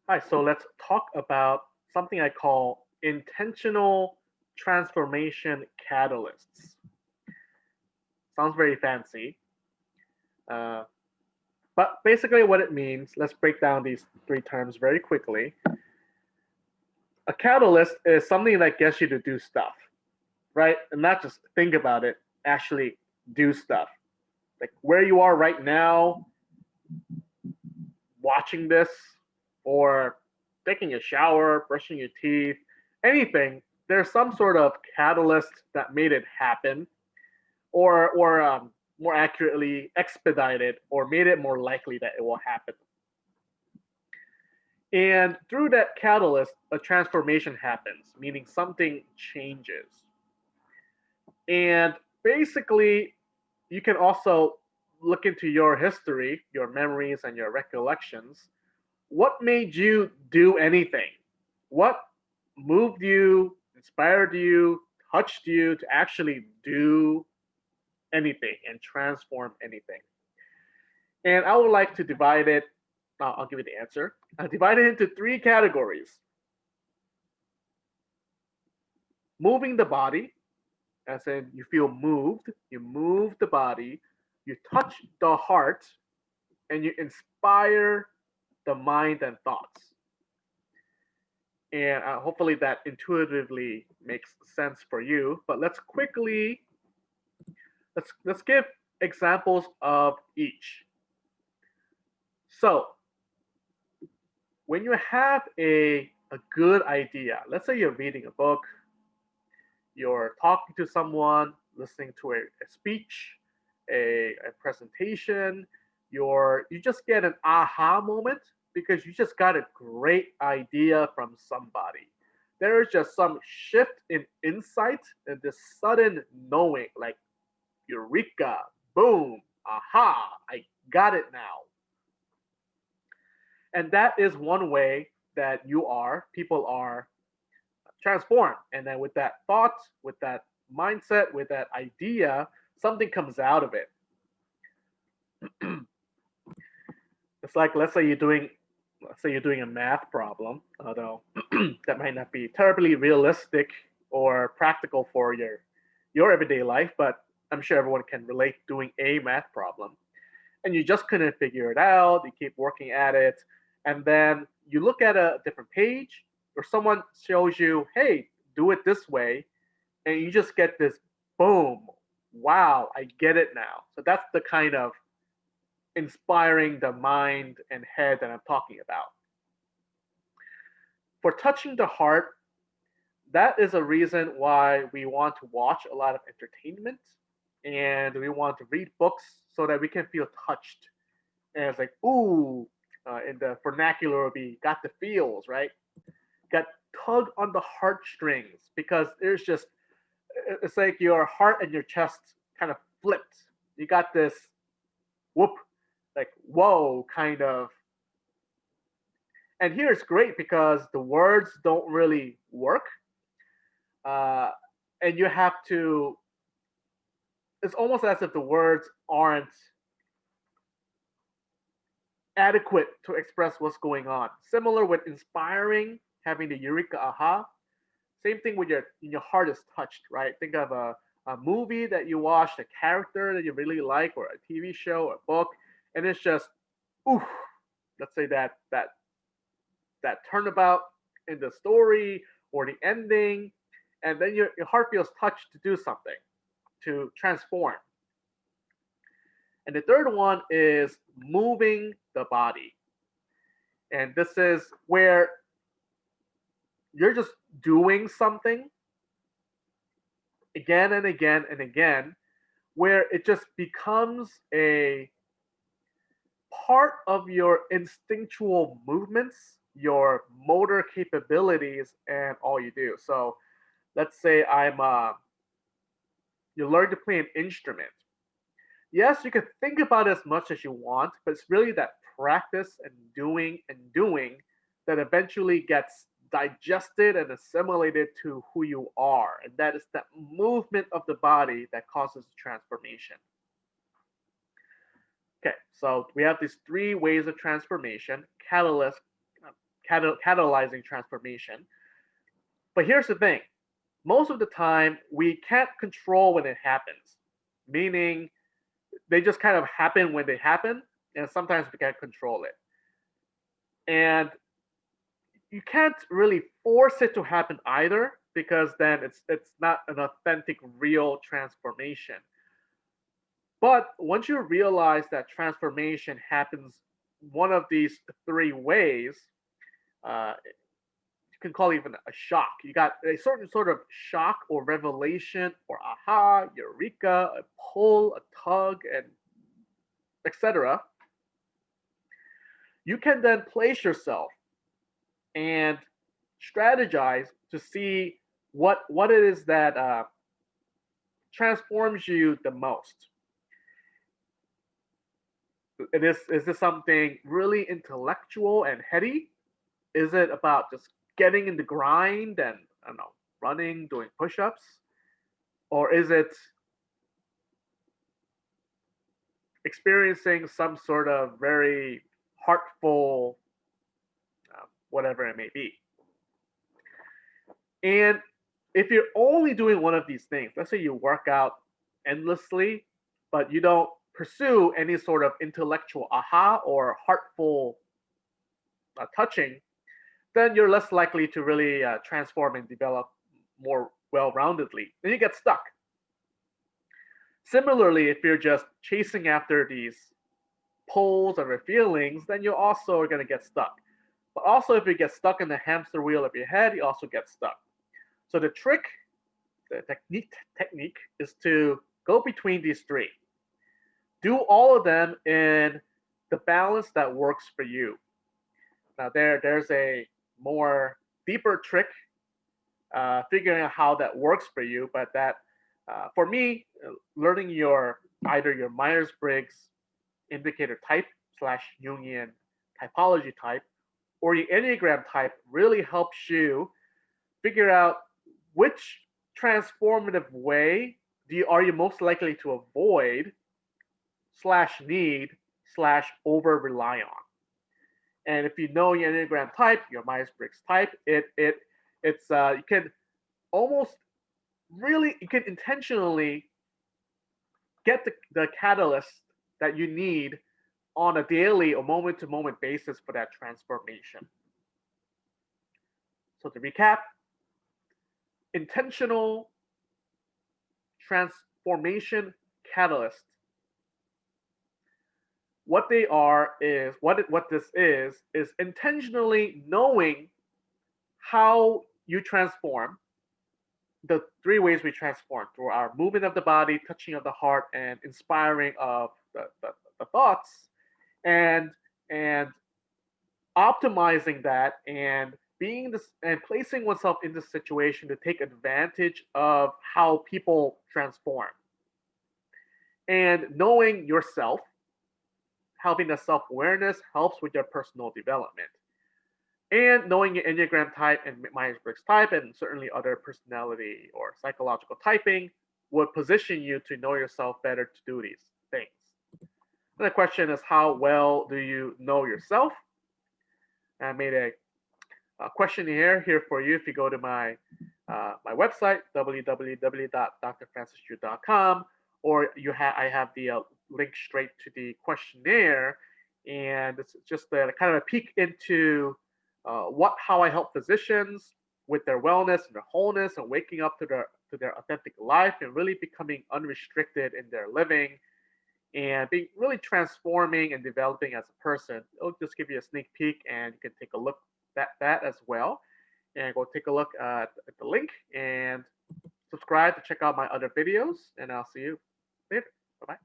All right, so let's talk about something I call intentional transformation catalysts. Sounds very fancy, uh, but basically what it means, let's break down these three terms very quickly. A catalyst is something that gets you to do stuff, right? And not just think about it, actually do stuff. Like where you are right now, watching this, or taking a shower, brushing your teeth, anything, there's some sort of catalyst that made it happen, or more accurately, expedited or made it more likely that it will happen. And through that catalyst, a transformation happens, meaning something changes. And basically, you can also look into your history, your memories, and your recollections. What made you do anything? What moved you, inspired you, touched you to actually do anything and transform anything? And I would like to divide it, I'll give you the answer. I'll divide it into three categories: moving the body, as in you feel moved, you move the body, you touch the heart, and you inspire the mind and thoughts. And hopefully that intuitively makes sense for you. But let's give examples of each. So when you have a good idea, let's say you're reading a book, you're talking to someone, listening to a speech, a presentation, you just get an aha moment because you just got a great idea from somebody. There is just some shift in insight and this sudden knowing, like eureka, boom, aha, I got it now. And that is one way that people are transformed. And then with that thought, with that mindset, with that idea, something comes out of it. It's like let's say you're doing a math problem, although that might not be terribly realistic or practical for your everyday life, but I'm sure everyone can relate doing a math problem. And you just couldn't figure it out, you keep working at it, and then you look at a different page or someone shows you, hey, do it this way, and you just get this boom, wow, I get it now. So that's the kind of inspiring the mind and head that I'm talking about. For touching the heart, that is a reason why we want to watch a lot of entertainment and we want to read books so that we can feel touched. And it's like, ooh, in the vernacular would be got the feels, right? Got tug on the heartstrings because it's like your heart and your chest kind of flipped. You got this whoop, like whoa kind of. And here it's great because the words don't really work, uh, and you have to. It's almost as if the words aren't adequate to express what's going on. Similar with inspiring, having the eureka aha. Same thing with your heart is touched, right? Think of a movie that you watched, a character that you really like, or a TV show, or a book, and it's just, oof. Let's say that turnabout in the story or the ending, and then your heart feels touched to do something, to transform. And the third one is moving the body. And this is where you're just doing something again and again and again, where it just becomes a part of your instinctual movements, your motor capabilities, and all you do. So let's say you learn to play an instrument. Yes, you can think about it as much as you want, but it's really that practice and doing that eventually gets digested and assimilated to who you are. And that is that movement of the body that causes transformation. Okay, so we have these three ways of transformation: catalyst, catalyzing transformation. But here's the thing: most of the time, we can't control when it happens, meaning they just kind of happen when they happen, and sometimes we can't control it. And you can't really force it to happen either, because then it's not an authentic, real transformation. But once you realize that transformation happens one of these three ways, you can call it even a shock. You got a certain sort of shock or revelation or aha, eureka, a pull, a tug, and etc. You can then place yourself and strategize to see what it is that transforms you the most. Is this something really intellectual and heady? Is it about just getting in the grind and, I don't know, running, doing push-ups, or is it experiencing some sort of very heartful, whatever it may be? And if you're only doing one of these things, let's say you work out endlessly, but you don't pursue any sort of intellectual aha or heartful touching, then you're less likely to really transform and develop more well-roundedly. Then you get stuck. Similarly, if you're just chasing after these pulls of your feelings, then you also are going to get stuck. But also, if you get stuck in the hamster wheel of your head, you also get stuck. So the trick, the technique is to go between these three. Do all of them in the balance that works for you. Now there's a more deeper trick, figuring out how that works for you. But that, for me, learning either your Myers-Briggs indicator type / Jungian typology type or your Enneagram type really helps you figure out which transformative way are you most likely to avoid / need / over rely on. And if you know your Enneagram type, your Myers-Briggs type, it's you can almost really, you can intentionally get the catalyst that you need on a daily or moment-to-moment basis for that transformation. So to recap, intentional transformation catalyst. What they are is what this is intentionally knowing how you transform. The three ways we transform: through our movement of the body, touching of the heart, and inspiring of the thoughts, and optimizing that and being this and placing oneself in this situation to take advantage of how people transform, and knowing yourself. Having the self-awareness helps with your personal development. And knowing your Enneagram type and Myers-Briggs type, and certainly other personality or psychological typing, would position you to know yourself better to do these things. And the question is, how well do you know yourself? I made a questionnaire here for you. If you go to my website, www.drfrancisju.com, or I have the link straight to the questionnaire, and it's just kind of a peek into how I help physicians with their wellness and their wholeness and waking up to their authentic life and really becoming unrestricted in their living and being really transforming and developing as a person. It'll just give you a sneak peek, and you can take a look at that as well. And go take a look at the link and subscribe to check out my other videos. And I'll see you later. Bye bye.